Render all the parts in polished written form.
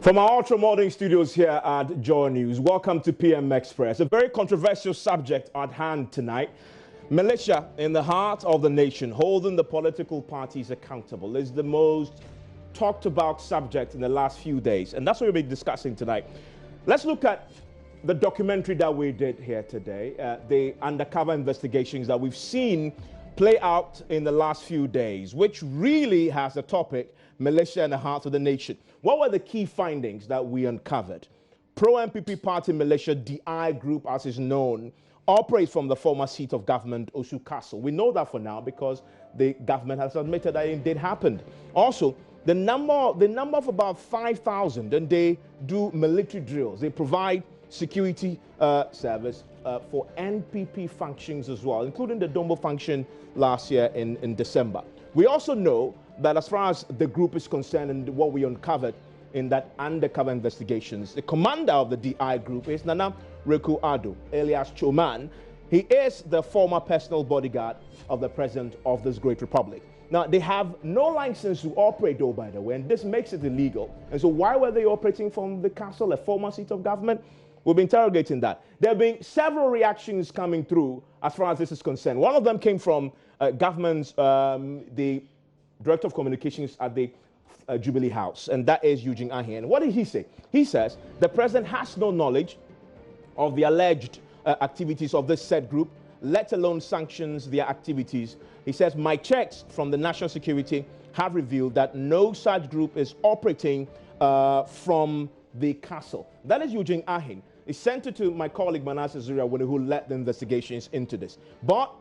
From our ultra-modern studios here at Joy News, welcome to PM Express. A very controversial subject at hand tonight. Militia in the heart of the nation, holding the political parties accountable, is the most talked about subject in the last few days. And that's what we'll be discussing tonight. Let's look at the documentary that we did here today, the undercover investigations that we've seen play out in the last few days, which really has the topic, militia in the heart of the nation. What were the key findings that we uncovered? Pro-MPP party militia, DI group as is known, operates from the former seat of government, Osu Castle. We know that for now because the government has admitted that it did happen. Also, the number of about 5,000, and they do military drills. They provide security service for NPP functions as well, including the Dombo function last year in December. We also know that as far as the group is concerned and what we uncovered in that undercover investigations, the commander of the DI group is Nana Reku Ado, alias Choman. He is the former personal bodyguard of the president of this great republic. Now, they have no license to operate, though, by the way, and this makes it illegal. And so why were they operating from the castle, a former seat of government? We'll be interrogating that. There have been several reactions coming through as far as this is concerned. One of them came from government's, the Director of Communications at the Jubilee House, and that is Eugene Ahin. What did he say? He says the president has no knowledge of the alleged activities of this said group, let alone sanctions their activities. He says, my checks from the national security have revealed that no such group is operating from the castle. That is Eugene Ahin. He sent it to my colleague Manasseh Zuria, who led the investigations into this. But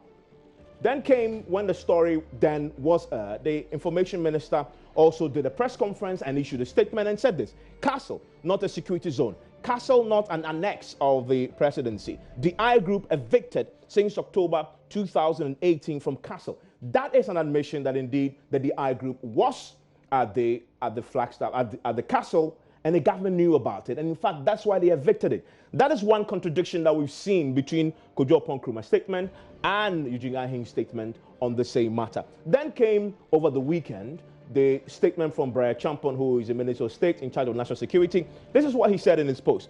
then came when the story then was the information minister also did a press conference and issued a statement and said this: Castle, not a security zone. Castle, not an annex of the presidency. The I group evicted since October 2018 from Castle. That is an admission that indeed the I group was at the Flagstaff, at the castle, and the government knew about it. And in fact, that's why they evicted it. That is one contradiction that we've seen between Kojo Nkrumah's statement and Eugene Ahin's statement on the same matter. Then came over the weekend the statement from Brian Champon, who is a Minister of State in charge of national security. This is what he said in his post.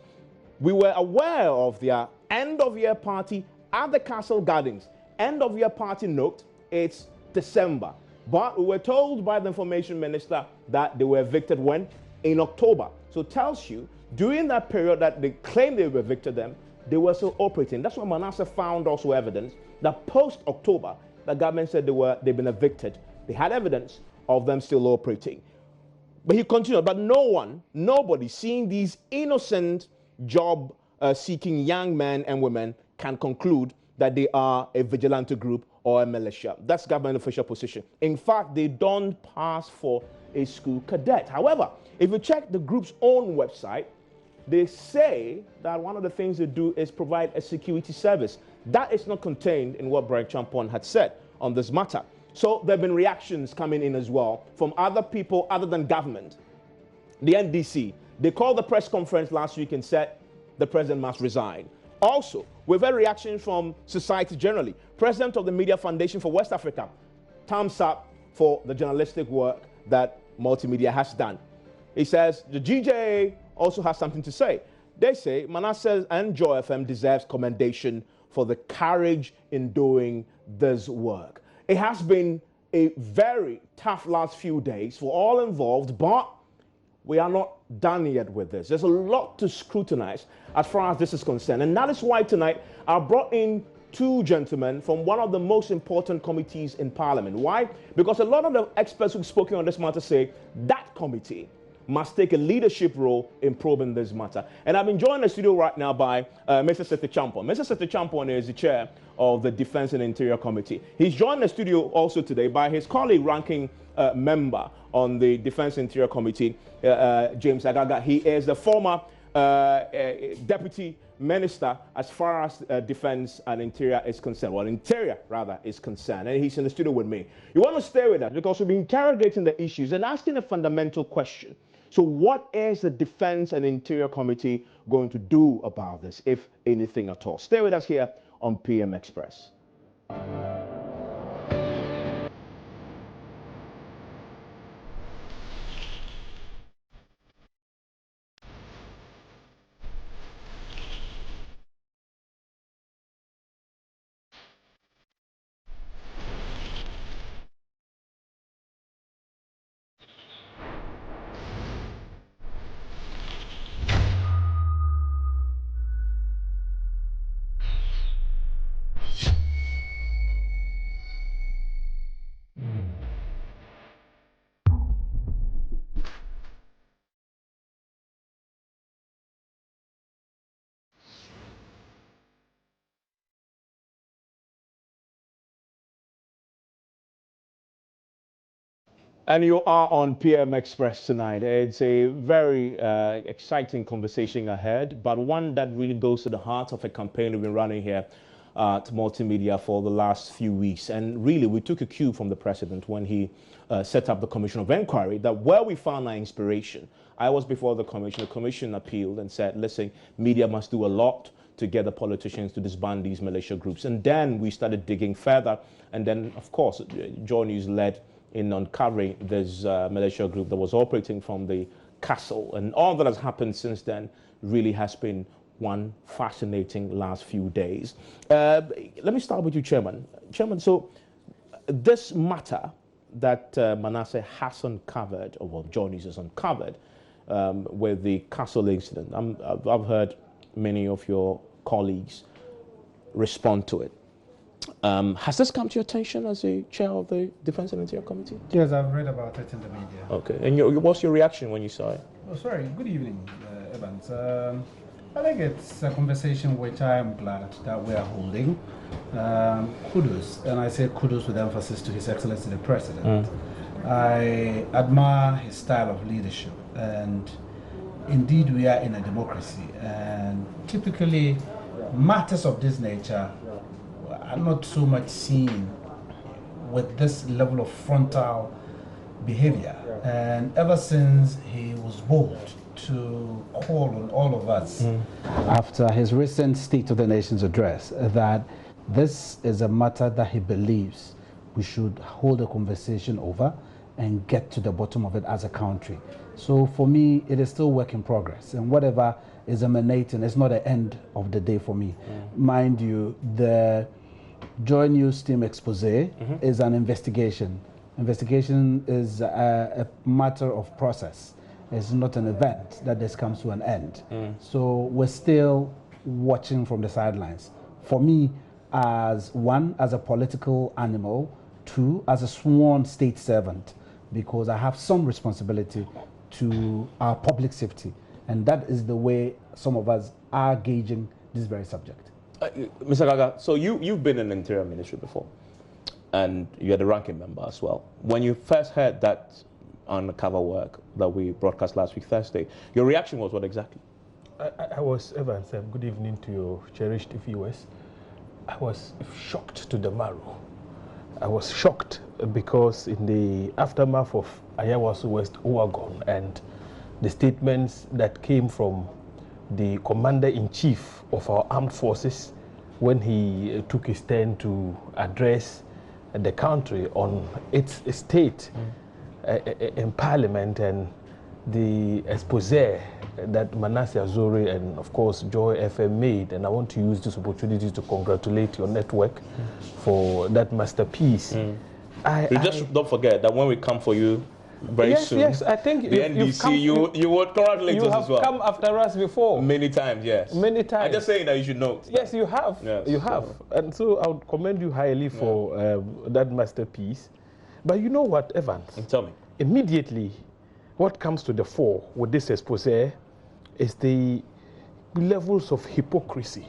We were aware of their end-of-year party at the Castle Gardens. End-of-year party note, it's December. But we were told by the information minister that they were evicted when? In October. So it tells you, during that period that they claimed they evicted them, they were still operating. That's why Manasseh found also evidence that post-October, the government said they've been evicted. They had evidence of them still operating. But he continued, but nobody seeing these innocent job-seeking young men and women can conclude that they are a vigilante group or a militia. That's government official position. In fact, they don't pass for a school cadet. However, if you check the group's own website, they say that one of the things they do is provide a security service. That is not contained in what Brian Champon had said on this matter. So there have been reactions coming in as well from other people other than government. The NDC, they called the press conference last week and said the president must resign. Also, we've had reactions from society generally. President of the Media Foundation for West Africa, thumbs up for the journalistic work that Multimedia has done. He says the GJA also has something to say. They say Manasseh and Joy FM deserves commendation for the courage in doing this work. It has been a very tough last few days for all involved, but we are not done yet with this. There's a lot to scrutinize as far as this is concerned. And that is why tonight I brought in two gentlemen from one of the most important committees in Parliament. Why? Because a lot of the experts who've spoken on this matter say that committee must take a leadership role in probing this matter. And I've been joined in the studio right now by Mr. Sete Champon. Mr. Sete Champon is the chair of the Defense and Interior Committee. He's joined the studio also today by his colleague, ranking member on the Defense and Interior Committee, James Agaga. He is the former deputy minister as far as defense and interior is concerned. Well, interior, rather, is concerned. And he's in the studio with me. You want to stay with us because we'll be interrogating the issues and asking a fundamental question. So what is the Defense and Interior Committee going to do about this, if anything at all? Stay with us here on PM Express. And you are on PM Express tonight. It's a very exciting conversation ahead, but one that really goes to the heart of a campaign we've been running here at Multimedia for the last few weeks. And really, we took a cue from the president when he set up the Commission of Inquiry, that where we found our inspiration. I was before the commission appealed and said, listen, media must do a lot to get the politicians to disband these militia groups. And then we started digging further. And then, of course, Joy News led in uncovering this militia group that was operating from the castle. And all that has happened since then really has been one fascinating last few days. Let me start with you, Chairman. Chairman, so this matter that Manasseh has uncovered, or well, Joy News has uncovered, with the castle incident, I've heard many of your colleagues respond to it. Has this come to your attention as a chair of the Defense and Interior Committee? Yes, I've read about it in the media. Okay, and what's your reaction when you saw it? Oh, sorry. Good evening, Evans. I think it's a conversation which I am glad that we are holding. Kudos, and I say kudos with emphasis to His Excellency the President. I admire his style of leadership, and indeed we are in a democracy, and typically matters of this nature are not so much seen with this level of frontal behavior. And ever since he was bold to call on all of us after his recent State of the Nations address that this is a matter that he believes we should hold a conversation over and get to the bottom of it as a country. So for me, it is still work in progress, and whatever is emanating is not the end of the day for me. Mind you, the Joy News team expose is an investigation. Investigation is a matter of process. It's not an event that this comes to an end. So we're still watching from the sidelines. For me, as one, as a political animal, two, as a sworn state servant, because I have some responsibility to our public safety. And that is the way some of us are gauging this very subject. Mr. Gaga, so you've been in the Interior Ministry before, and you're the ranking member as well. When you first heard that undercover work that we broadcast last week, Thursday, your reaction was what exactly? I was, Evans, good evening to your cherished viewers. I was shocked to the marrow. I was shocked because in the aftermath of Ayawaso West Owagon and the statements that came from the Commander-in-Chief of our armed forces when he took his turn to address the country on its state in Parliament, and the expose that Manasseh Azuri and of course Joy FM made. And I want to use this opportunity to congratulate your network for that masterpiece. Just don't forget that when we come for you very soon. Yes, I think the NDC, you would congratulate us as well. You have come after us before. Many times, yes. Many times. I'm just saying that you should know. Yes, you have. Yes, you have. And so I would commend you highly for that masterpiece. But you know what, Evans? Tell me. Immediately, what comes to the fore with this expose is the levels of hypocrisy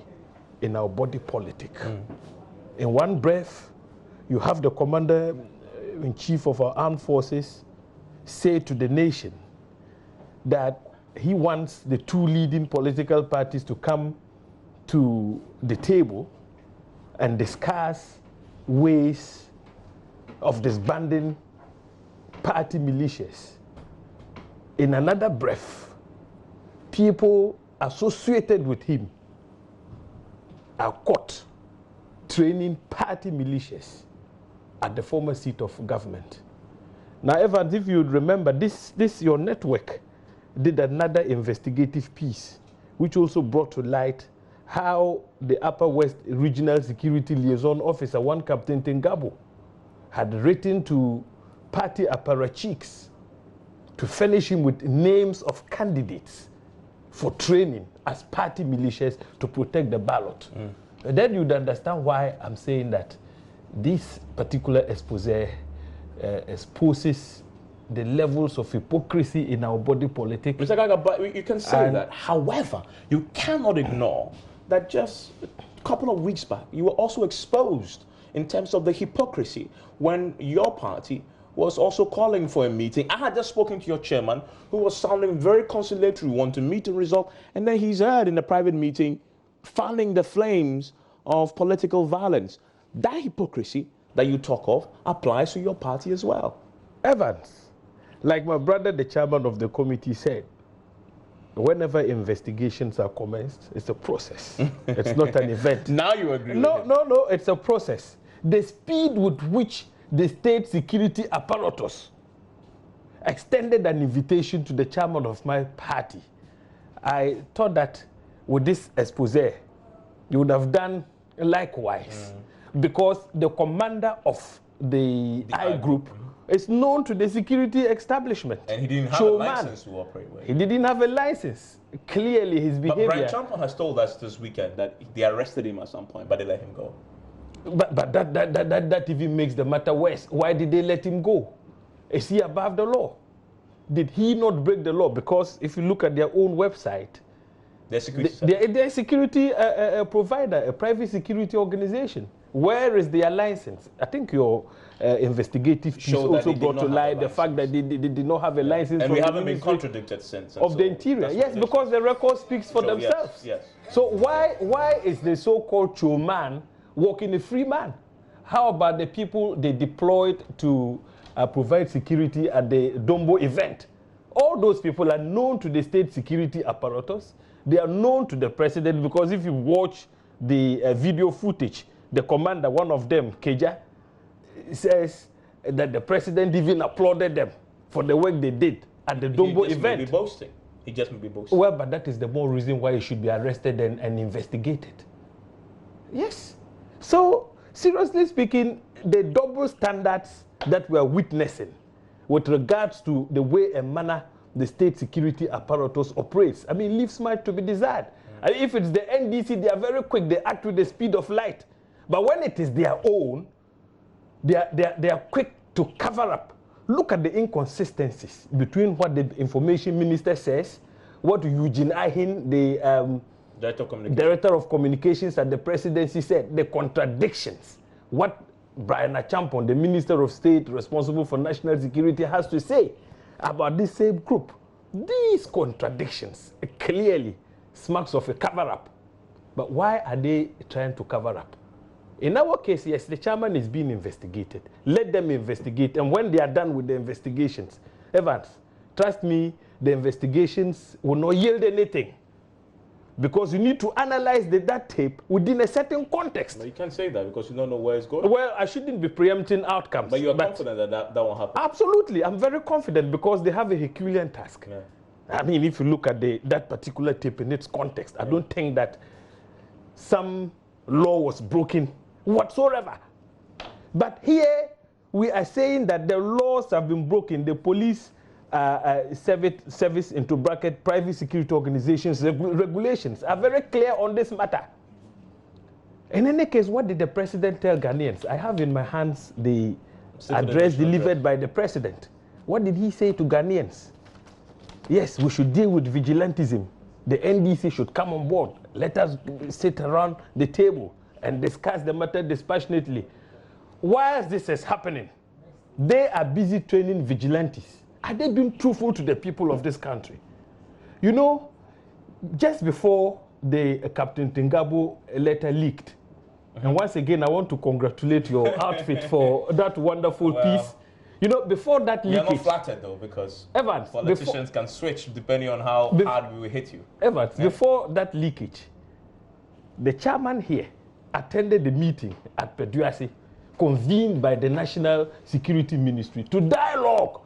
in our body politic. In one breath, you have the Commander-in-Chief of our armed forces say to the nation that he wants the two leading political parties to come to the table and discuss ways of disbanding party militias. In another breath, people associated with him are caught training party militias at the former seat of government. Now, Evans, if you remember, this your network did another investigative piece, which also brought to light how the Upper West Regional Security Liaison Officer, one Captain Tengabo, had written to party apparatchiks to furnish him with names of candidates for training as party militias to protect the ballot. And then you'd understand why I'm saying that this particular expose exposes the levels of hypocrisy in our body politic. Mr. Gaga, but you can say that. However, you cannot ignore that just a couple of weeks back, you were also exposed in terms of the hypocrisy when your party was also calling for a meeting. I had just spoken to your chairman, who was sounding very conciliatory, want to meet and resolve, and then he's heard in a private meeting fanning the flames of political violence. That hypocrisy that you talk of applies to your party as well. Evans, like my brother, the chairman of the committee, said, whenever investigations are commenced, it's a process. It's not an event. Now you agree with him. No, it's a process. The speed with which the state security apparatus extended an invitation to the chairman of my party, I thought that with this expose, you would have done likewise. Because the commander of the I group is known to the security establishment. And he didn't have a license to operate with. He didn't have a license. Clearly, his behavior. But Brian Champon has told us this weekend that they arrested him at some point, but they let him go. But that even makes the matter worse. Why did they let him go? Is he above the law? Did he not break the law? Because if you look at their own website, they're a security provider, a private security organization. Where is their license? I think your investigative piece also brought to light the fact that they did not have a license. And we haven't been contradicted since. Of the Interior. Yes, because the record speaks for themselves. Yes. So why is the so-called Cho man walking a free man? How about the people they deployed to provide security at the Dombo event? All those people are known to the state security apparatus. They are known to the president, because if you watch the video footage, the commander, one of them, Keja, says that the president even applauded them for the work they did at the Dombo event. May be boasting. He just may be boasting. Well, but that is the more reason why he should be arrested and investigated. Yes. So, seriously speaking, the double standards that we are witnessing with regards to the way and manner the state security apparatus operates, I mean, leaves much to be desired. And if it's the NDC, they are very quick. They act with the speed of light. But when it is their own, they are quick to cover up. Look at the inconsistencies between what the information minister says, what Eugene Ahin, the director of communications at the presidency, said, the contradictions. What Brian Achampon, the minister of state responsible for national security, has to say about this same group. These contradictions clearly smacks of a cover-up. But why are they trying to cover up? In our case, yes, the chairman is being investigated. Let them investigate. And when they are done with the investigations, Evans, trust me, the investigations will not yield anything. Because you need to analyze that tape within a certain context. But you can't say that because you don't know where it's going. Well, I shouldn't be preempting outcomes. But you're confident that won't happen? Absolutely. I'm very confident because they have a Herculean task. Yeah. I mean, if you look at that particular tape in its context, I don't think that some law was broken whatsoever. But here, we are saying that the laws have been broken. The police service into bracket private security organizations regulations are very clear on this matter. In any case, what did the president tell Ghanaians? I have in my hands the address delivered by the president. What did he say to Ghanaians? Yes, we should deal with vigilantism. The NDC should come on board. Let us sit around the table and discuss the matter dispassionately. Whilst this is happening, they are busy training vigilantes. Are they being truthful to the people of this country? You know, just before the Captain Tingabo letter leaked, and once again, I want to congratulate your outfit for that wonderful piece. You know, before that leakage... You're not flattered, though, because Evans, politicians can switch depending on how hard we will hit you. Evans, before that leakage, the chairman here attended the meeting at Peduasi, convened by the National Security Ministry to dialogue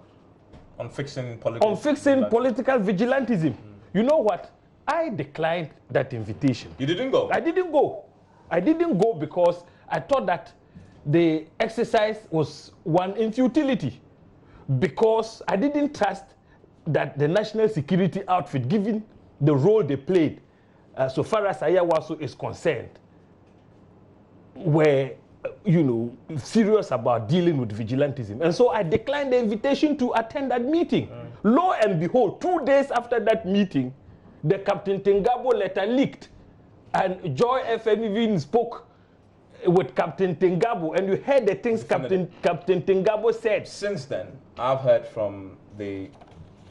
on fixing political vigilantism. You know what? I declined that invitation. You didn't go? I didn't go. I didn't go because I thought that the exercise was one in futility. Because I didn't trust that the national security outfit, given the role they played, so far as Ayawaso is concerned, were serious about dealing with vigilantism. And so I declined the invitation to attend that meeting. Lo and behold, 2 days after that meeting, the Captain Tengabo letter leaked. And Joy FM even spoke with Captain Tingabo, and you heard the things Captain Tingabo said. Since then, I've heard from the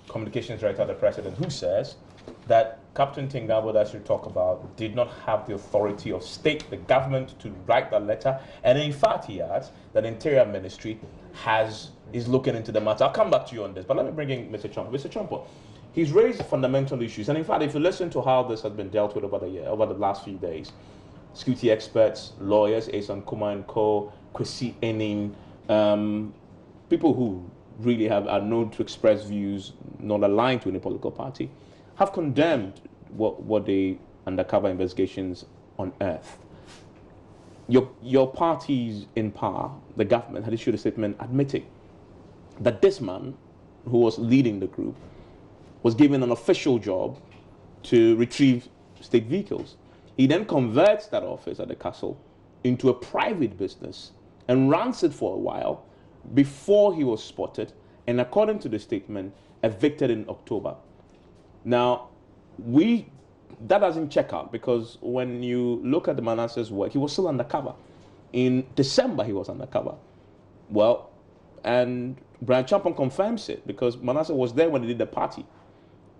communications director of the president who says that Captain Tingabo that you talk about did not have the authority of state, the government, to write that letter. And in fact, he adds that the Interior Ministry is looking into the matter. I'll come back to you on this, but let me bring in Mr. Champo. Mr. Champo, he's raised fundamental issues. And in fact, if you listen to how this has been dealt with over the last few days, security experts, lawyers, Asan Kuma and Co., Kwesi Enin, people who really are known to express views not aligned to any political party, have condemned what the undercover investigations unearthed. Your parties in power, the government, had issued a statement admitting that this man, who was leading the group, was given an official job to retrieve state vehicles. He then converts that office at the castle into a private business and runs it for a while before he was spotted and, according to the statement, evicted in October. Now, that doesn't check out, because when you look at the Manasseh's work, he was still undercover. In December, he was undercover. Well, and Brian Champon confirms it, because Manasseh was there when they did the party.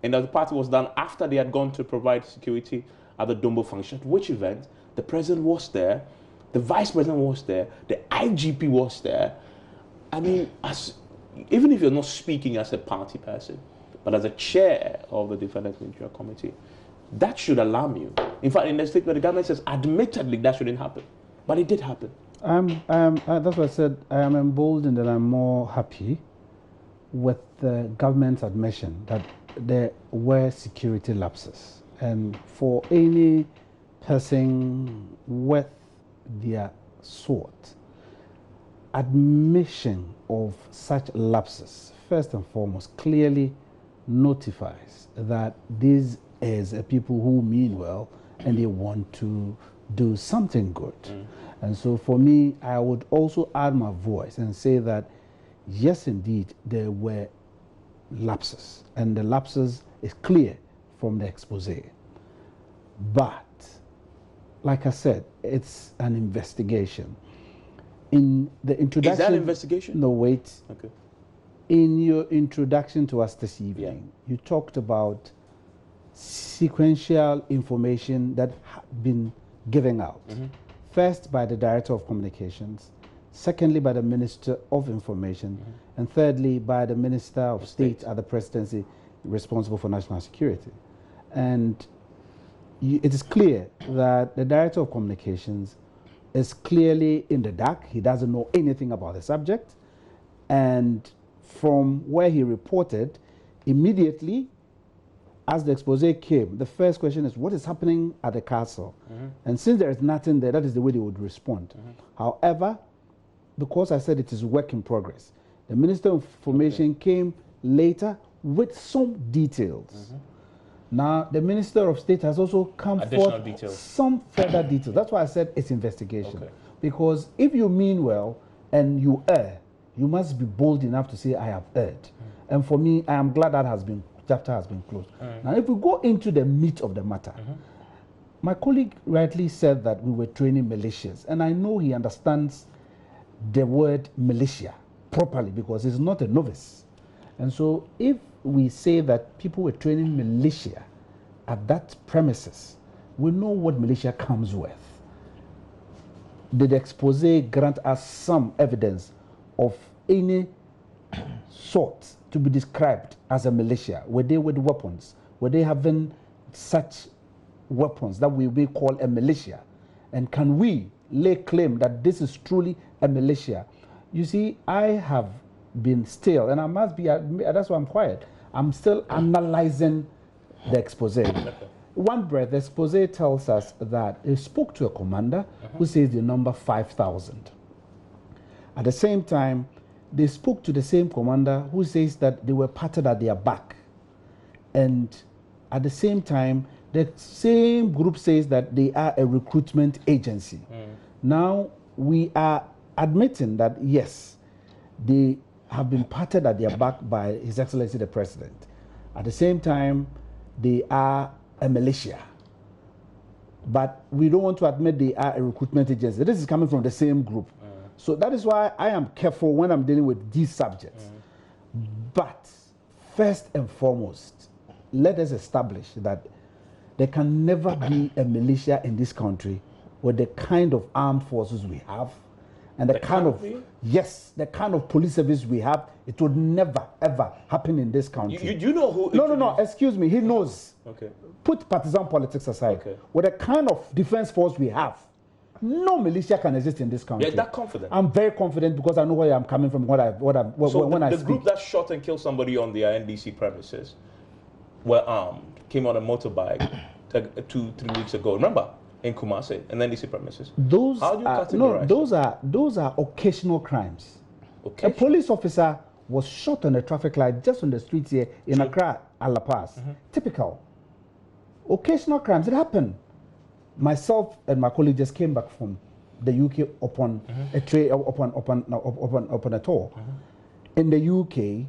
And the party was done after they had gone to provide security at the Dombo function, at which event the president was there, the vice president was there, the IGP was there. I mean, even if you're not speaking as a party person, but as a chair of the Defendant Military Committee, that should alarm you. In fact, in the statement, the government says, admittedly, that shouldn't happen. But it did happen. That's what I said. I am emboldened and I'm more happy with the government's admission that there were security lapses. And for any person with their sort, admission of such lapses, first and foremost, clearly notifies that these is a people who mean well and they want to do something good. And so for me, I would also add my voice and say that yes, indeed, there were lapses, and the lapses is clear from the expose. But like I said, it's an investigation. In the introduction, is that an investigation? No, wait. Okay. In your introduction to us this evening, you talked about sequential information that had been given out. First by the Director of Communications, secondly by the Minister of Information, and thirdly by the Minister of State at the Presidency responsible for national security. And it is clear that the Director of Communications is clearly in the dark. He doesn't know anything about the subject. And from where he reported, immediately as the expose came, the first question is, what is happening at the castle? And since there is nothing there, that is the way they would respond. However, because I said it is work in progress, the Minister of Information came later with some details. Now, the Minister of State has also come forth some further details. That's why I said it's investigation. Because if you mean well and you err, you must be bold enough to say, I have erred. And for me, I am glad that chapter has been closed. Now, if we go into the meat of the matter, my colleague rightly said that we were training militias. And I know he understands the word militia properly because he's not a novice. And so if we say that people were training militia at that premises, we know what militia comes with. Did the expose grant us some evidence of any sort to be described as a militia? Were they with weapons? Were they having such weapons that we will call a militia? And can we lay claim that this is truly a militia? You see, I have been still, and I must be, that's why I'm quiet. I'm still analyzing the expose. One breath, the expose tells us that he spoke to a commander who says the number 5,000. At the same time, they spoke to the same commander who says that they were patted at their back. And at the same time, the same group says that they are a recruitment agency. Now, we are admitting that, yes, they have been patted at their back by His Excellency the President. At the same time, they are a militia. but we don't want to admit they are a recruitment agency. This is coming from the same group. So that is why I am careful when I'm dealing with these subjects. But first and foremost, let us establish that there can never be a militia in this country with the kind of armed forces we have and the kind of, yes, the kind of police service we have. It would never, ever happen in this country. You know who? No, excuse me, he knows. Okay. Put partisan politics aside. Okay. With the kind of defense force we have, no militia can exist in this country. You're that confident? I'm very confident because I know where I'm coming from, when I the speak. group that shot and killed somebody on the NDC premises were armed, came on a motorbike 2-3 weeks ago. Remember? In Kumasi and NDC premises. Those How do you are, categorize no, those are occasional crimes. Okay. A police officer was shot on a traffic light just on the streets here in Accra, La Paz. Typical. Occasional crimes, it happened. Myself and my colleague just came back from the UK upon a upon a tour. In the UK,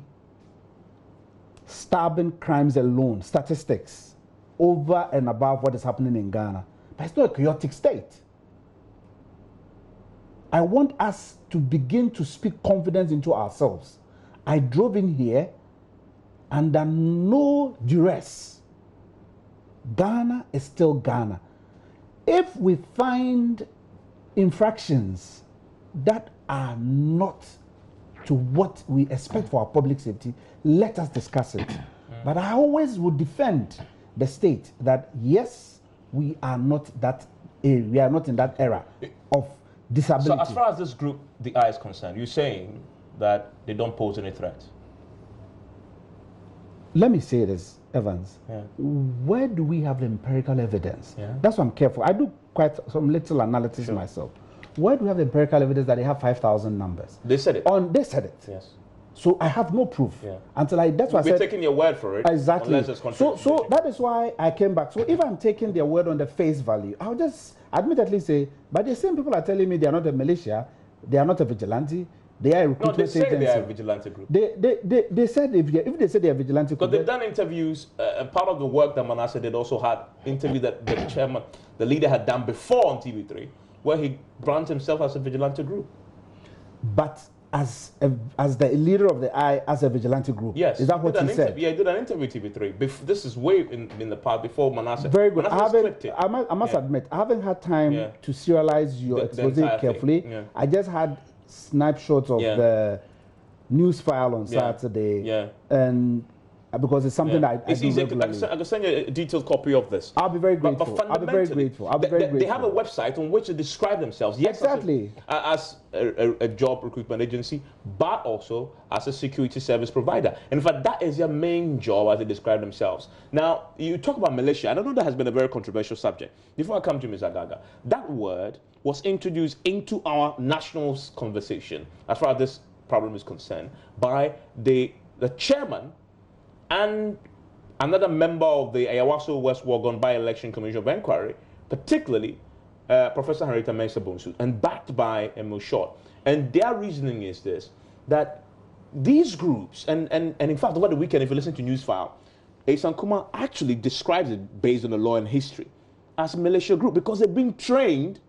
stabbing crimes alone, statistics, over and above what is happening in Ghana. But it's not a chaotic state. I want us to begin to speak confidence into ourselves. I drove in here under no duress. Ghana is still Ghana. If we find infractions that are not to what we expect for our public safety, let us discuss it. But I always would defend the state that yes, we are not we are not in that era of disability. So as far as this group, the I, is concerned, you're saying that they don't pose any threat? Let me say this, Evans. Where do we have the empirical evidence? That's why I'm careful. I do quite some little analysis myself. Where do we have the empirical evidence that they have 5,000 numbers? They said it. They said it. Yes. So I have no proof until that's why I said. We're taking your word for it. Exactly. So that is why I came back. So if I'm taking their word on the face value, I'll just admittedly say, but the same people are telling me they are not a militia, they are not a vigilante, they are a recruitment agency. No, they say they are a vigilante group. They said if they say they are vigilante group. Because they've done interviews, and part of the work that Manasseh did also had interview that the chairman, the leader had done before on TV3, where he branded himself as a vigilante group. But as the leader of the I, as a vigilante group. Yes. Is that what he said? Yeah, he did an interview with TV3. This is way in the past, before Manasseh. Very good. I must admit, I haven't had time to serialize your expose carefully. I just had snapshots of the news file on Saturday. And because it's something I do regularly. I can send you a detailed copy of this. I'll be very grateful. I'll be very grateful. They have a website on which they describe themselves. Yes, exactly. As a job recruitment agency, but also as a security service provider. And in fact, that is their main job as they describe themselves. Now, you talk about militia. I don't know, that has been a very controversial subject. Before I come to Ms. Agaga, that word was introduced into our national conversation, as far as this problem is concerned, by the chairman and another member of the Ayawaso West Wagon by-election commission of inquiry, particularly Professor Henrietta Mensah-Bonsu, and backed by Emil Short. And their reasoning is this, that these groups, and in fact, over the weekend, if you listen to Newsfile, Asan Kumar actually describes it based on the law and history as a militia group, because they're being trained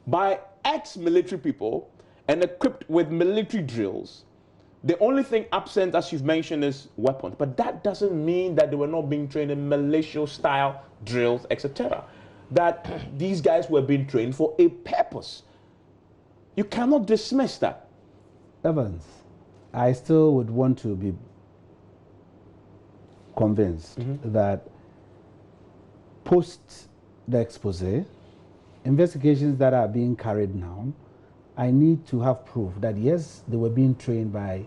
by ex-military people and equipped with military drills. The only thing absent, as you've mentioned, is weapons. But that doesn't mean that they were not being trained in militia-style drills, etc. That these guys were being trained for a purpose. You cannot dismiss that. Evans, I still would want to be convinced that post the expose, investigations that are being carried now, I need to have proof that yes, they were being trained by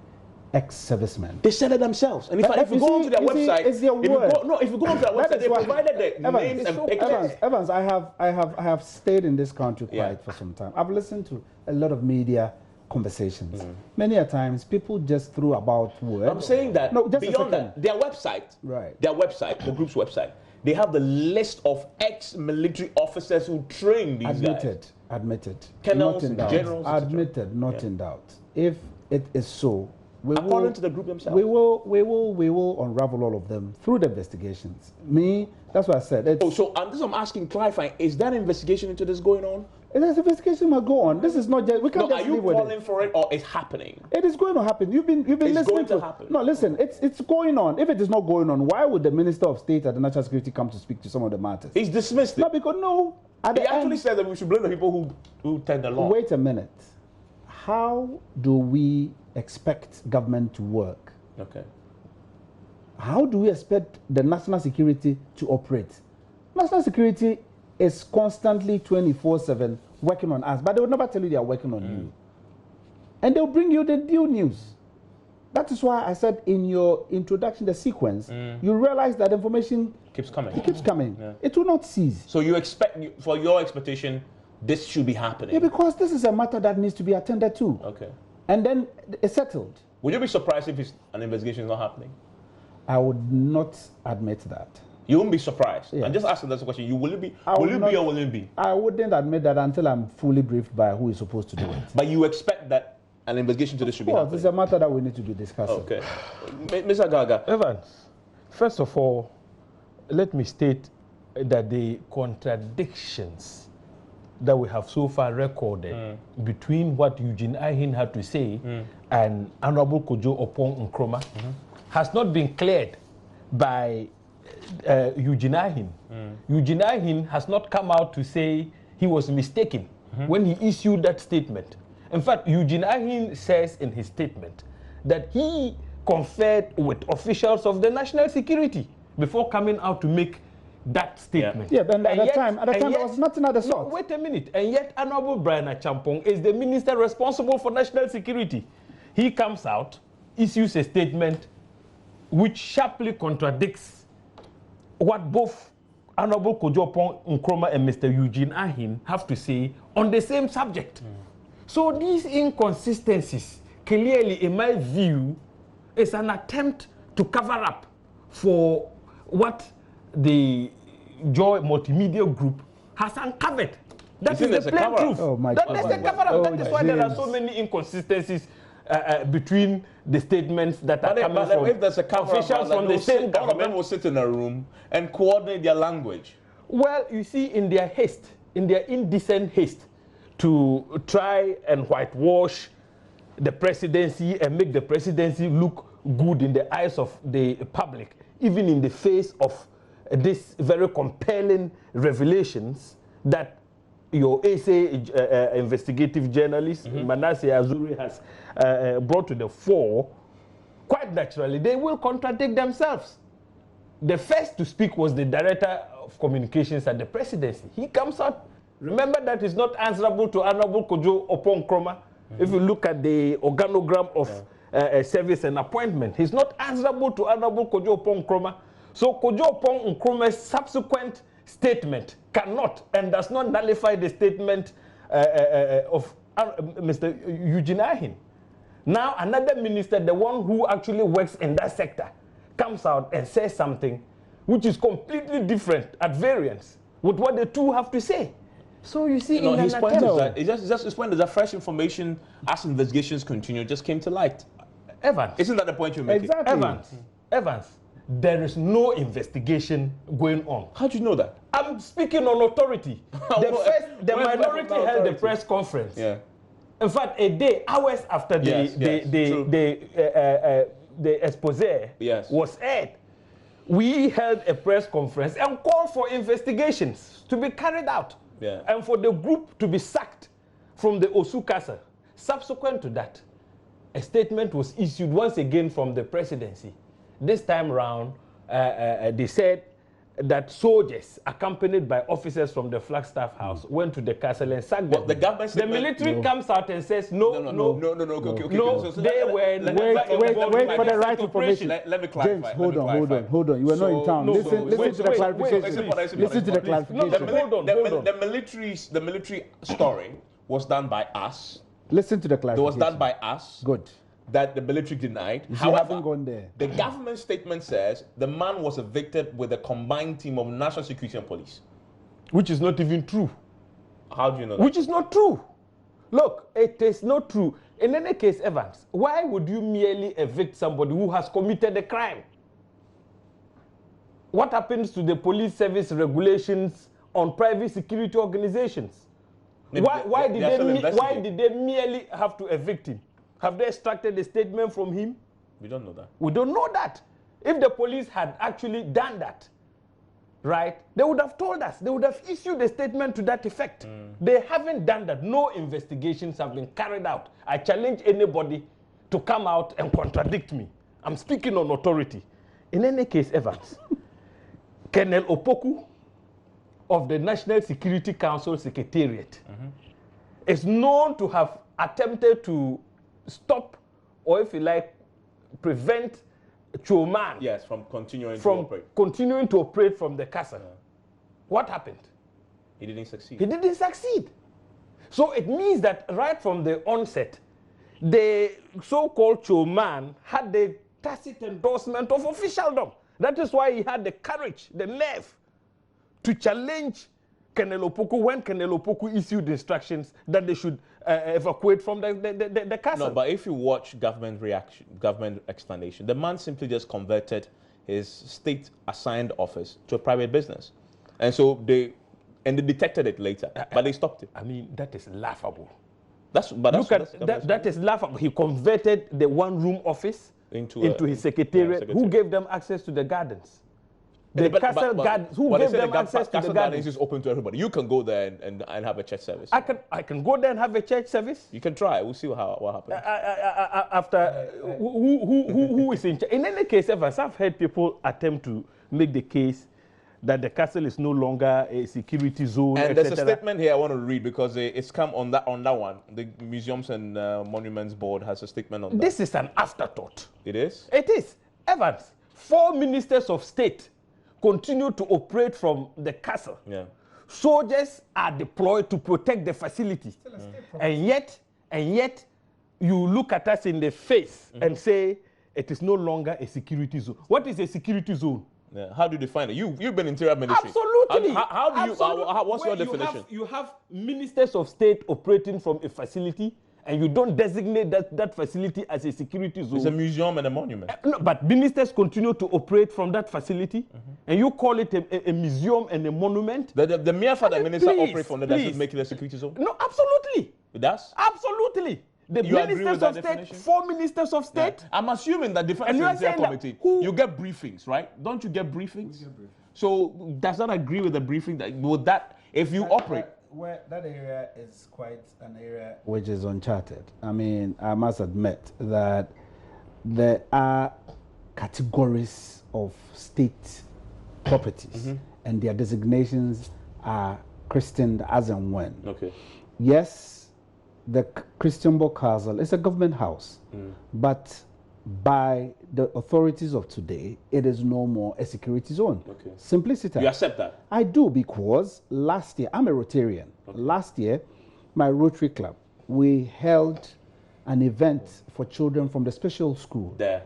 ex-servicemen. They said it themselves. And in fact, if you go onto their website, it's their word. If you go onto their website, they provided the names and pictures. Evans, I have stayed in this country quite for some time. I've listened to a lot of media conversations. Many a times, people just threw about words. I'm saying that beyond that, their website, the group's website, they have the list of ex-military officers who trained these guys. Admitted. Colonels and generals. Admitted, not in doubt. If it is so, according to the group themselves. We will unravel all of them through the investigations. That's what I said. So I'm asking, clarifying, is that investigation into this going on? This investigation must go on. This is not just, we can't just leave with it. Are you calling for it, or it's happening? It is going to happen. You've been listening going to happen. No, listen, it's going on. If it is not going on, why would the Minister of State and the National Security come to speak to some of the matters? He's dismissed it. No, because he actually said that we should blame the people who tend the law. Wait a minute. How do we expect government to work? Okay. How do we expect the national security to operate? National security is constantly 24/7 working on us, but they will never tell you they are working on you. And they'll bring you the new news. That is why I said in your introduction, the sequence, you realize that information keeps coming. It keeps coming. Yeah. It will not cease. So you expect, for your expectation, this should be happening? Yeah, because this is a matter that needs to be attended to. Okay. And then it's settled. Would you be surprised if an investigation is not happening? I would not admit that. You won't be surprised. Yes. I'm just asking that question. Will you be or will you be? I wouldn't admit that until I'm fully briefed by who is supposed to do it. But you expect that an investigation to this should be happening? It's a matter that we need to be discussing. Okay. Mr. Gaga. Evans, first of all, let me state that the contradictions that we have so far recorded between what Eugene Ahin had to say and Honorable Kojo Oppong Nkrumah has not been cleared by Eugene Ahin. Eugene Ahin has not come out to say he was mistaken when he issued that statement. In fact, Eugene Ahin says in his statement that he conferred with officials of the national security before coming out to make that statement. Yeah, but at the time there was nothing of the sort. No, wait a minute. And yet, Honorable Brian Achampong is the minister responsible for national security. He comes out, issues a statement which sharply contradicts what both Honorable Kojo Oppong Nkrumah and Mr. Eugene Ahin have to say on the same subject. So these inconsistencies, clearly, in my view, is an attempt to cover up for what the Joy Multimedia Group has uncovered. That is the plain truth. Oh my That's the cover-up. That is why there are James. so many inconsistencies between the statements that are coming from if there's a officials from the same government, all of them government. will sit in a room and coordinate their language. Well, you see, in their haste, in their indecent haste to try and whitewash the presidency and make the presidency look good in the eyes of the public, even in the face of this very compelling revelations that your SA investigative journalist, Manasseh Azuri, has brought to the fore, quite naturally, they will contradict themselves. The first to speak was the director of communications at the presidency. He comes out. Remember that he's not answerable to Honorable Kojo Oppong Nkrumah. If you look at the organogram of service and appointment, he's not answerable to Honorable Kojo Oppong Nkrumah. So Kojo Oppong Nkrumah's subsequent statement cannot and does not nullify the statement of Mr. Eugene Ahin. Now another minister, the one who actually works in that sector, comes out and says something which is completely different, at variance with what the two have to say. So you see, his point is that his point is that fresh information, as investigations continue, just came to light. Evans, isn't that the point you're making? Exactly. Evans, there is no investigation going on. How do you know that? I'm speaking on authority. The minority held the press conference. Yeah. In fact, a day, hours after the expose was aired, we held a press conference and called for investigations to be carried out. Yeah. And for the group to be sacked from the Osu Castle. Subsequent to that, a statement was issued once again from the presidency. This time round, they said that soldiers, accompanied by officers from the Flagstaff House, went to the castle and sacked them. The government the military comes out and says, no. They were wait for the right information. Let me clarify. James, hold on. You were not in town. Listen to the clarification. Listen to the clarification. The military story was done by us. Listen to the clarification. It was done by us. Good. That the military denied. You haven't gone there. The government statement says the man was evicted with a combined team of national security and police. Which is not even true. How do you know that? Which is not true. Look, it is not true. In any case, Evans, why would you merely evict somebody who has committed a crime? What happens to the police service regulations on private security organizations? Why did they merely have to evict him? Have they extracted a statement from him? We don't know that. We don't know that. If the police had actually done that, right, they would have told us. They would have issued a statement to that effect. They haven't done that. No investigations have been carried out. I challenge anybody to come out and contradict me. I'm speaking on authority. In any case, Evans, Colonel Opoku of the National Security Council Secretariat is known to have attempted to stop, or if you like, prevent Choman from continuing to operate from the castle. What happened? He didn't succeed. He didn't succeed. So it means that right from the onset, the so-called Choman had the tacit endorsement of officialdom. That is why he had the courage, the nerve, to challenge Colonel Opoku when Colonel Opoku issued instructions that they should evacuate from the castle. No, but if you watch government reaction, government explanation, the man simply just converted his state-assigned office to a private business. And so they detected it later, but they stopped it. I mean, that is laughable. That is laughable. He converted the one-room office into his secretariat. Who gave them access to the gardens? The castle gardens. Who gave them access to the gardens? Is open to everybody. You can go there and have a church service. I can go there and have a church service. You can try. We'll see what happens. Who is in charge? In any case, Evans, I've heard people attempt to make the case that the castle is no longer a security zone. And there's a statement here I want to read because it's come on that one. The Museums and Monuments Board has a statement on that. This is an afterthought. It is? It is. Evans, 4 ministers of state continue to operate from the castle. Yeah. Soldiers are deployed to protect the facility. And yet, you look at us in the face and say it is no longer a security zone. What is a security zone? Yeah. How do you define it? You've been interior ministry. Absolutely. What's your definition? You have ministers of state operating from a facility, and you don't designate that facility as a security zone. It's a museum and a monument. No, but ministers continue to operate from that facility, and you call it a museum and a monument. The mere fact that ministers operate from that doesn't make it a security zone? No, absolutely. It does? Absolutely. The ministers of state, 4 ministers of state. Yeah. I'm assuming that Defense and Interior Committee, you get briefings, right? Don't you get briefings? We get briefings. So does that agree with the briefing that if you operate? Where that area is quite an area which is uncharted. I mean, I must admit that there are categories of state properties and their designations are christened as and when. Okay. Yes, the Christianborg Castle is a government house, but by the authorities of today, it is no more a security zone. Okay. Simplicity. You accept that? I do, because last year, I'm a Rotarian. Okay. Last year, my Rotary Club, we held an event for children from the special school. There,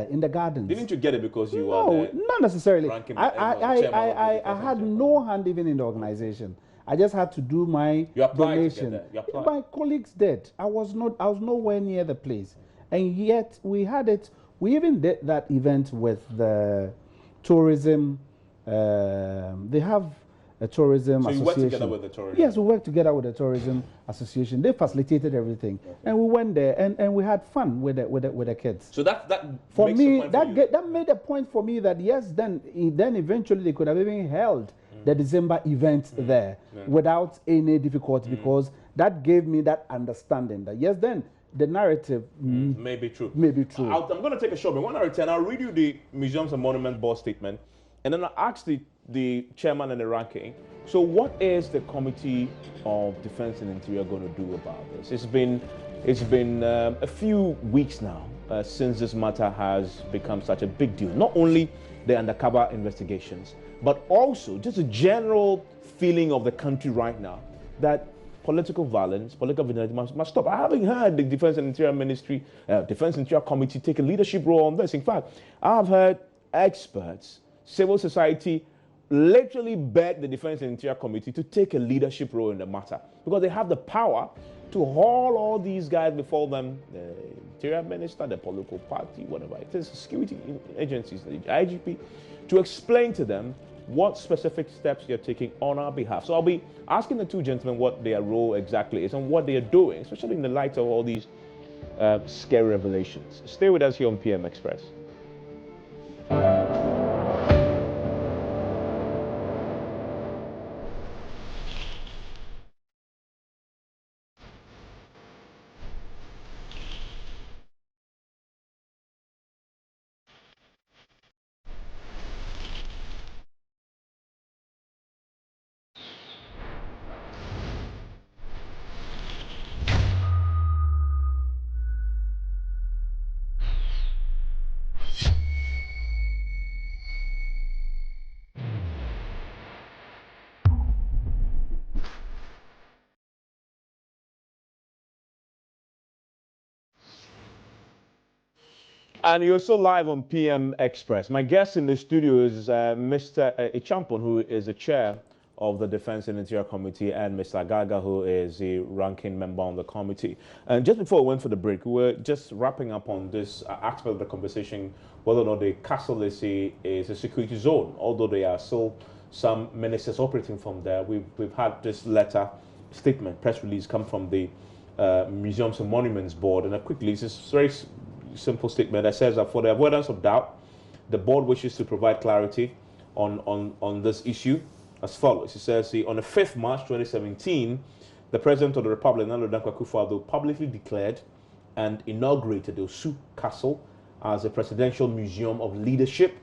in the gardens. Didn't you get it because you are not necessarily. I had no hand even in the organization. I just had to do my donation. My colleagues did. I was nowhere near the place. And yet we had it. We even did that event with the tourism. They have a tourism association. So you work together with the tourism? Yes, we worked together with the tourism association. They facilitated everything, and we went there and we had fun with the kids. So that for me that made a point for me that yes, then eventually they could have even held the December event there without any difficulty, because that gave me that understanding that yes, then the narrative may be true. I'm going to take a short break. When I return, I'll read you the Museums and Monuments Board statement, and then I'll ask the chairman and the ranking. So what is the Committee of Defense and Interior going to do about this? It's been a few weeks now since this matter has become such a big deal. Not only the undercover investigations, but also just a general feeling of the country right now that political violence, political vigilance must stop. I haven't heard the Defense and Interior Ministry, Defense and Interior Committee take a leadership role on this. In fact, I've heard experts, civil society, literally beg the Defense and Interior Committee to take a leadership role in the matter, because they have the power to haul all these guys before them, the interior minister, the political party, whatever it is, security agencies, the IGP, to explain to them what specific steps you're taking on our behalf. So I'll be asking the two gentlemen what their role exactly is and what they are doing, especially in the light of all these scary revelations. Stay with us here on PM Express. And you're also live on PM Express. My guest in the studio is Mr. Echampon, who is the chair of the Defense and Interior Committee, and Mr. Agaga, who is the ranking member on the committee. And just before we went for the break, we were just wrapping up on this aspect of the conversation, whether or not the castle is a security zone, although there are still some ministers operating from there. We've had this letter, statement, press release come from the Museums and Monuments Board, and quickly, it's a very simple statement that says that for the avoidance of doubt, the board wishes to provide clarity on this issue as follows. It says, on the 5th March 2017, the President of the Republic, Nana Akufo-Addo, publicly declared and inaugurated the Osu Castle as a presidential museum of leadership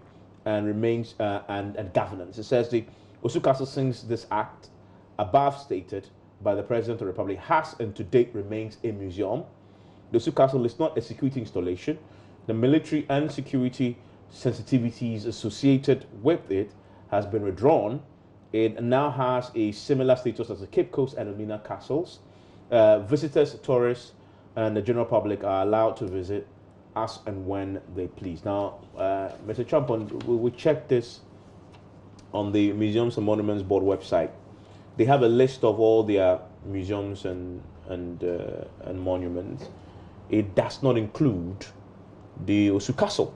and remains and governance. It says the Osu Castle, since this act above stated by the President of the Republic, has and to date remains a museum. The Osu Castle is not a security installation. The military and security sensitivities associated with it has been withdrawn. It now has a similar status as the Cape Coast and Elmina castles. Visitors, tourists, and the general public are allowed to visit as and when they please. Now, Mr. Champon, we checked this on the Museums and Monuments Board website. They have a list of all their museums and monuments. It does not include the Osu Castle.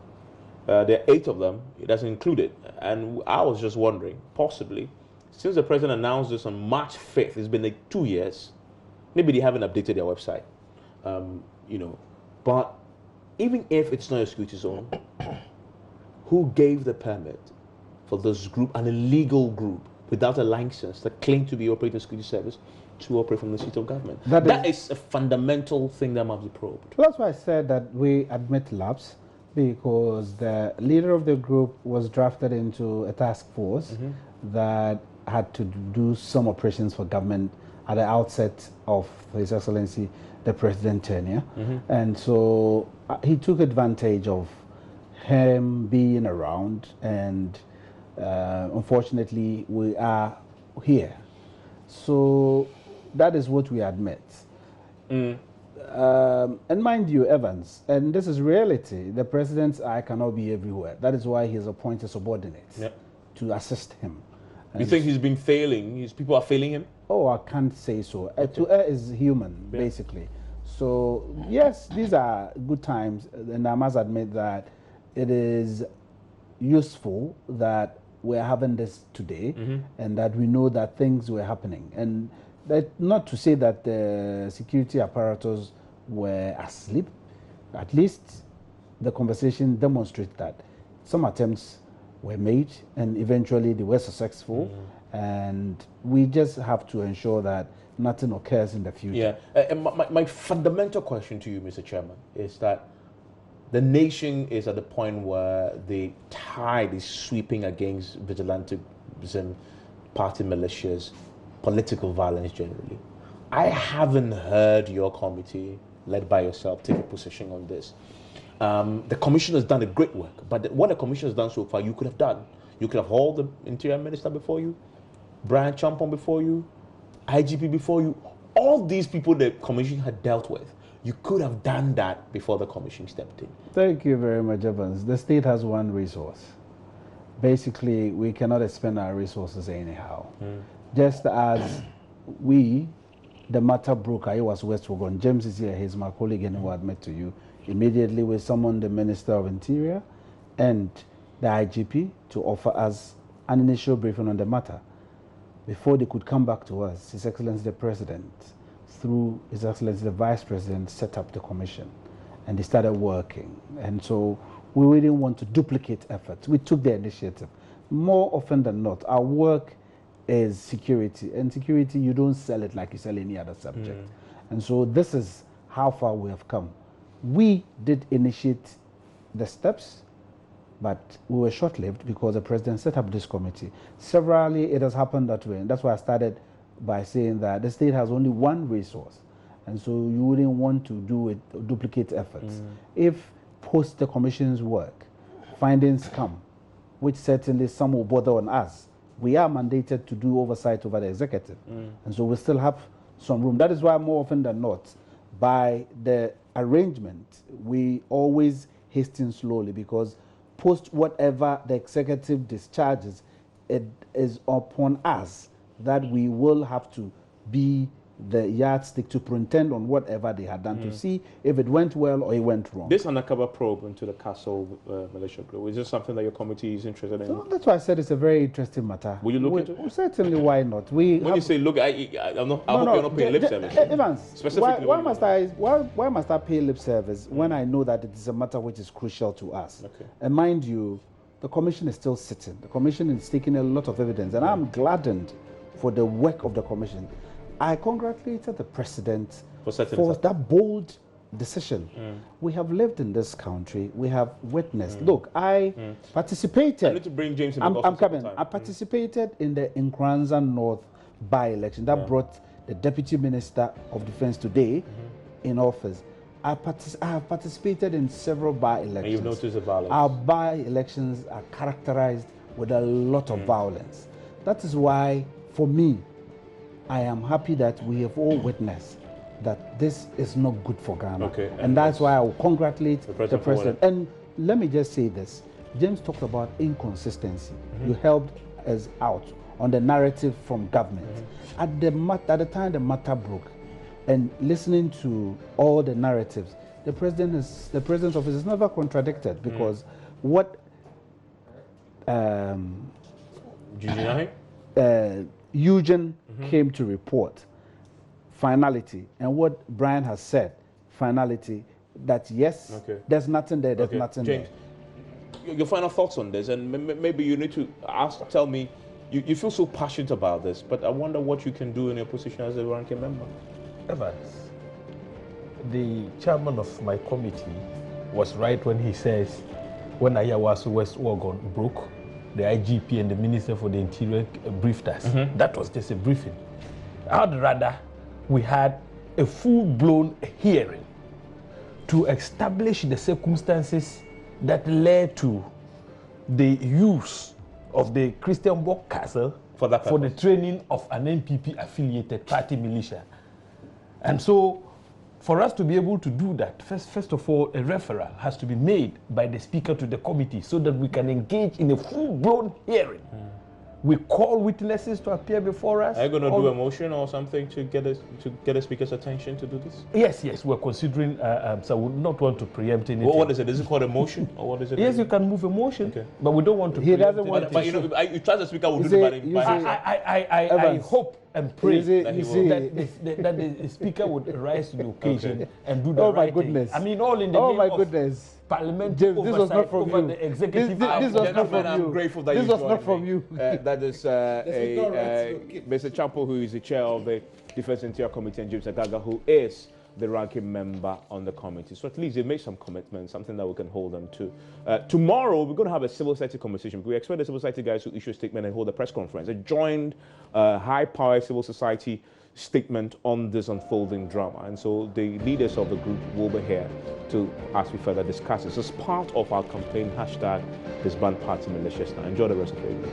There are 8 of them. It doesn't include it. And I was just wondering, possibly, since the president announced this on March 5th, it's been like 2 years, maybe they haven't updated their website, But even if it's not a security zone, who gave the permit for this group, an illegal group, without a license that claimed to be operating a security service, to operate from the seat of government? That is a fundamental thing that must be probed. Well, that's why I said that we admit lapse, because the leader of the group was drafted into a task force that had to do some operations for government at the outset of His Excellency the President tenure. And so he took advantage of him being around, and unfortunately we are here. So that is what we admit. And mind you, Evans, and this is reality, the president's eye cannot be everywhere. That is why he's appointed subordinates to assist him. And you think he's been failing? His people are failing him? Oh, I can't say so. To err is human, basically. So, yes, these are good times, and I must admit that it is useful that we're having this today, and that we know that things were happening. And that, not to say that the security apparatus were asleep. At least the conversation demonstrates that some attempts were made, and eventually they were successful. And we just have to ensure that nothing occurs in the future. And my fundamental question to you, Mr. Chairman, is that the nation is at the point where the tide is sweeping against vigilantism, party militias, political violence generally. I haven't heard your committee, led by yourself, take a position on this. The commission has done a great work, but what the commission has done so far, you could have done. You could have hauled the Interior Minister before you, Brian Champon before you, IGP before you. All these people the commission had dealt with, you could have done that before the commission stepped in. Thank you very much, Evans. The state has one resource. Basically, we cannot expend our resources anyhow. Just as we the matter broke, I was West Wagon. James is here, he's my colleague and who admit to you. Immediately we summoned the Minister of Interior and the IGP to offer us an initial briefing on the matter. Before they could come back to us, His Excellency the President, through His Excellency the Vice President, set up the commission and they started working. And so we didn't want to duplicate efforts. We took the initiative. More often than not, our work is security. And security, you don't sell it like you sell any other subject. And so this is how far we have come. We did initiate the steps, but we were short-lived because the president set up this committee. Severally, it has happened that way. And that's why I started by saying that the state has only one resource. And so you wouldn't want to do it, duplicate efforts. If post the commission's work, findings come, which certainly some will bother on us, we are mandated to do oversight over the executive. And so we still have some room. That is why more often than not, by the arrangement, we always hasten slowly because post whatever the executive discharges, it is upon us that we will have to be the yardstick to pretend on whatever they had done to see if it went well or it went wrong. This undercover probe into the Castle militia group, is this something that your committee is interested in? So that's why I said it's a very interesting matter. Will you look into it? Certainly, why not? When you say look, I hope you're not paying lip service. Evans, Specifically, why must I pay lip service when I know that it is a matter which is crucial to us? Okay. And mind you, the commission is still sitting. The commission is taking a lot of evidence, and I'm gladdened for the work of the commission. I congratulated the president for that bold decision. We have lived in this country. We have witnessed. Look, I participated. I need to bring James in. I'm coming. I participated in the Nkranza North by-election that brought the Deputy Minister of Defense today in office. I have participated in several by-elections. And you've noticed the violence. Our by-elections are characterized with a lot of violence. That is why, for me, I am happy that we have all witnessed that this is not good for Ghana. Okay, and that's why I will congratulate the president. And let me just say this. James talked about inconsistency. You helped us out on the narrative from government. At the time the matter broke, and listening to all the narratives, the president's office is never contradicted because what Eugene came to report, finality, and what Brian has said, finality, that yes, there's nothing there, there's nothing James, there. Your final thoughts on this, and maybe you need to tell me, you feel so passionate about this, but I wonder what you can do in your position as a ranking member. Evans, the chairman of my committee was right when he says, when Ayawaso West Wagon broke, the IGP and the Minister for the Interior briefed us. That was just a briefing. I'd rather we had a full-blown hearing to establish the circumstances that led to the use of the Christian Osu Castle for the training of an NPP-affiliated party militia. And so, for us to be able to do that, first of all, a referral has to be made by the Speaker to the committee so that we can engage in a full-blown hearing. We call witnesses to appear before us. Are you going to do a motion or something to get the Speaker's attention to do this? Yes, we're considering, so we would not want to preempt anything. What is it? Is it called a motion? Or what is it? Yes, you can move a motion, but we don't want to He preempt doesn't want But you know, you trust the Speaker will do it by I hope and pray that the Speaker would rise to the occasion and do the right thing. I mean, all in the name of parliamentary James, this was not from you. The executive. This was not from you. I'm grateful that this was not from you. That is Mr. Champo, who is the chair of the Defense Interior Committee, and James Agaga, who is the ranking member on the committee. So at least they made some commitments, something that we can hold them to. Tomorrow, we're going to have a civil society conversation. We expect the civil society guys to issue a statement and hold a press conference. A joined high-powered civil society statement on this unfolding drama. And so the leaders of the group will be here to, as we further discuss this, as part of our campaign, #disband party militias. Now, enjoy the rest of the evening.